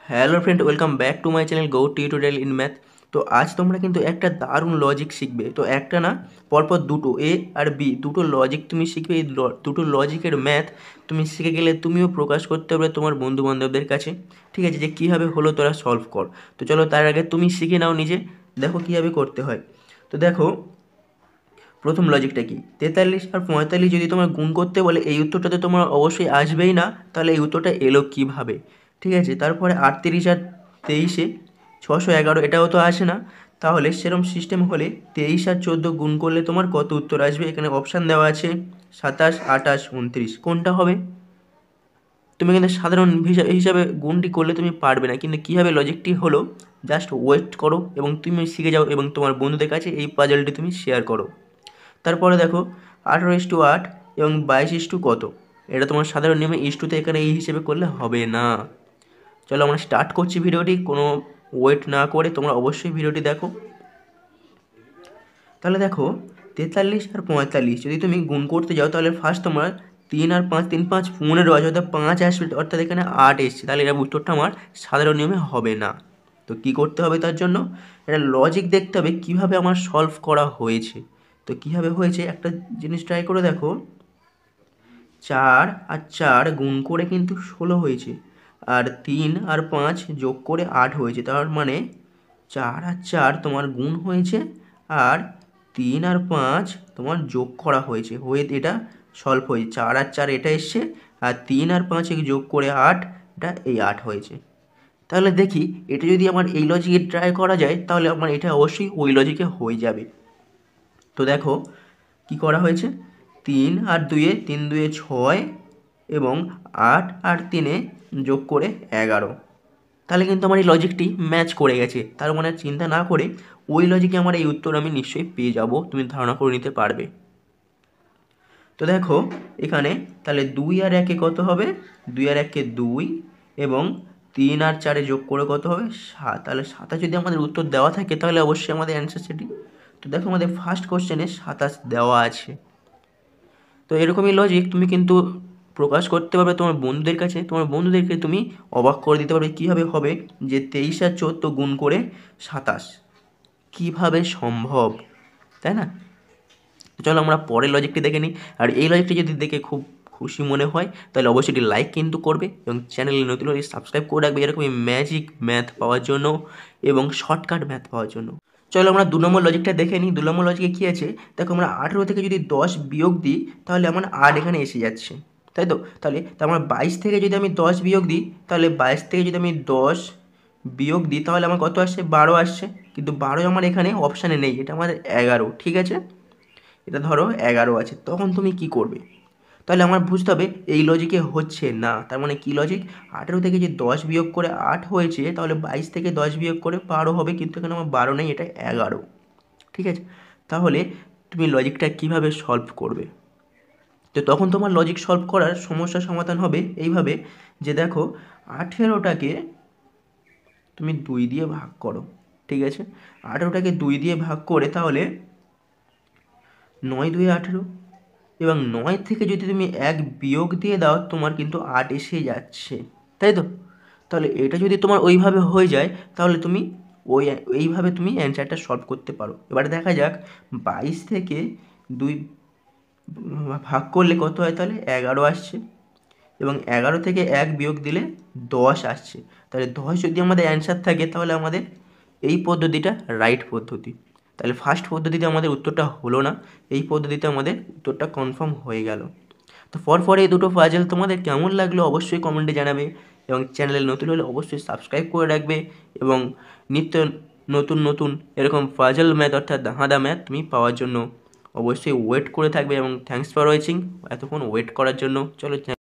Hello friend, welcome back to my channel go tutorial in math. তো আজ তোমরা কিন্তু একটা দারুণ লজিক শিখবে। তো একটা না, পরপর দুটো এ আর বি দুটো লজিক তুমি শিখবে। এই দুটো লজিকের ম্যাথ তুমি শিখে গেলে তুমিও প্রকাশ করতে পারবে তোমার বন্ধু বান্ধবদের কাছে। ঠিক আছে, যে কীভাবে হলো তোরা সলভ কর। তো চলো তার আগে তুমি শিখে নাও নিজে, দেখো কীভাবে করতে হয়। তো দেখো, প্রথম লজিকটা কি, 43 আর 45 যদি তোমার গুণ করতে বলে এই উত্তরটা তো তোমার অবশ্যই আসবেই না, তাহলে এই উত্তরটা এলো কীভাবে। ঠিক আছে, তারপরে 38 আর 23-এ 611 এটাও তো আসে না, তাহলে সেরকম সিস্টেম হলে 23 আর 14 গুণ করলে তোমার কত উত্তর আসবে। এখানে অপশান দেওয়া আছে 27, 28, 29, কোনটা হবে। তুমি কিন্তু সাধারণ হিসাবে গুণটি করলে তুমি পারবে না, কিন্তু কীভাবে লজিকটি হলো জাস্ট ওয়েট করো এবং তুমি শিখে যাও এবং তোমার বন্ধুদের কাছে এই পাজলটি তুমি শেয়ার করো। তারপরে দেখো 18:8 এবং 22 কত, এটা তোমার সাধারণ নিয়মে ইস্টুতে এখানে এই হিসেবে করলে হবে না। চলো আমরা স্টার্ট করছি ভিডিওটি, কোনো ওয়েট না করে তোমরা অবশ্যই ভিডিওটি দেখো। তাহলে দেখো 43 আর 45 যদি তুমি গুণ করতে যাও, তাহলে ফার্স্ট তোমার 3 আর 5, 3 5 15 আছে, অর্থাৎ 5 আসবে, অর্থাৎ এখানে 8 এসছে, তাহলে এর উত্তরটা আমার সাধারণ নিয়মে হবে না। তো কি করতে হবে তার জন্য, এটা লজিক দেখতে হবে কীভাবে আমার সলভ করা হয়েছে। তো কীভাবে হয়েছে একটা জিনিস ট্রাই করে দেখো, 4 আর 4 গুণ করে কিন্তু 16 হয়েছে, আর 3 আর 5 যোগ করে 8 হয়েছে। তার মানে 4 আর 4 তোমার গুণ হয়েছে, আর 3 আর 5 তোমার যোগ করা হয়েছে, হয়ে এটা সলভ হয়েছে। 4 আর 4 এটা এসছে, আর 3 আর 5 যোগ করে 8, এটা এই 8 হয়েছে। তাহলে দেখি এটা যদি আমার এই লজিকে ট্রাই করা যায়, তাহলে আমার এটা অবশ্যই ওই লজিকে হয়ে যাবে। তো দেখো কি করা হয়েছে, 3 আর 2-এ 3 2-এ 6 এবং 8 আর 3-এ যোগ করে 11। তাহলে কিন্তু আমার এই লজিকটি ম্যাচ করে গেছে। তার মানে চিন্তা না করে ওই লজিকে আমার এই উত্তর আমি নিশ্চয়ই পেয়ে যাব, তুমি ধারণা করে নিতে পারবে। তো দেখো এখানে তাহলে 2 আর 1-এ কত হবে, 2 আর 1-এ 2, এবং 3 আর 4-এ যোগ করে কত হবে 7। তাহলে 27 যদি আমাদের উত্তর দেওয়া থাকে, তাহলে অবশ্যই আমাদের অ্যান্সার সেটি। তো দেখো আমাদের ফার্স্ট কোশ্চেনে 27 দেওয়া আছে। তো এরকমই লজিক তুমি কিন্তু প্রকাশ করতে পারবে তোমার বন্ধুদের কাছে, তোমার বন্ধুদেরকে তুমি অবাক করে দিতে পারবে কীভাবে হবে যে 23 আর 14 গুণ করে 27 কীভাবে সম্ভব, তাই না। চলো আমরা পরের লজিকটি দেখে নিই। আর এই লজিকটি যদি দেখে খুব খুশি মনে হয়, তাহলে অবশ্যই এটি লাইক কিন্তু করবে এবং চ্যানেলে নতুন হলে সাবস্ক্রাইব করে রাখবে এরকমই ম্যাজিক ম্যাথ পাওয়ার জন্য এবং শর্টকাট ম্যাথ পাওয়ার জন্য। চলো আমরা 2 নম্বর লজিকটা দেখে নিই। 2 নম্বর লজিকে কী আছে দেখো, আমরা 18 থেকে যদি 10 বিয়োগ দিই, তাহলে আমার 8 এখানে এসে যাচ্ছে, তাই তো। তাহলে আমার 22 থেকে যদি আমি 10 বিয়োগ দিই, তাহলে 22 থেকে যদি আমি 10 বিয়োগ দিই, তাহলে আমার কত আসছে 12 আসছে, কিন্তু 12 আমার এখানে অপশানে নেই, এটা আমাদের 11। ঠিক আছে, এটা ধরো 11 আছে, তখন তুমি কি করবে। তাহলে আমার বুঝতে হবে এই লজিকে হচ্ছে না। তার মানে কি লজিক, 18 থেকে যে 10 বিয়োগ করে 8 হয়েছে, তাহলে 22 থেকে 10 বিয়োগ করে 12 হবে, কিন্তু এখানে আমার 12 নেই, এটা 11। ঠিক আছে, তাহলে তুমি লজিকটা কিভাবে সলভ করবে। তো তখন তোমার লজিক সলভ করার সমস্যার সমাধান হবে এইভাবে, যে দেখো 18টাকে তুমি 2 দিয়ে ভাগ করো। ঠিক আছে, 18টাকে 2 দিয়ে ভাগ করে তাহলে 9 2 18, এবং 9 থেকে যদি তুমি 1 বিয়োগ দিয়ে দাও, তোমার কিন্তু 8 এসে যাচ্ছে, তাই তো। তাহলে এটা যদি তোমার ওইভাবে হয়ে যায়, তাহলে তুমি এইভাবে তুমি অ্যান্সারটা সলভ করতে পারো। এবার দেখা যাক 22 থেকে 2 ভাগ করলে কত হয়, তাহলে 11 আসছে, এবং 11 থেকে 1 বিয়োগ দিলে 10 আসছে। তাহলে 10 যদি আমাদের অ্যান্সার থাকে, তাহলে আমাদের এই পদ্ধতিটা রাইট পদ্ধতি। তাহলে ফার্স্ট পদ্ধতিতে আমাদের উত্তরটা হলো না, এই পদ্ধতিতে আমাদের উত্তরটা কনফার্ম হয়ে গেল। তো পরপর এই দুটো পাজল তোমাদের কেমন লাগলো অবশ্যই কমেন্টে জানাবে, এবং চ্যানেলে নতুন হলে অবশ্যই সাবস্ক্রাইব করে রাখবে, এবং নিত্য নতুন নতুন এরকম পাজল ম্যাথ অর্থাৎ ধাঁধা ম্যাথ তুমি পাওয়ার জন্য অবশ্যই ওয়েট করে থাকবে। এবং থ্যাঙ্কস ফর ওয়াচিং, এতক্ষণ ওয়েট করার জন্য। চলো।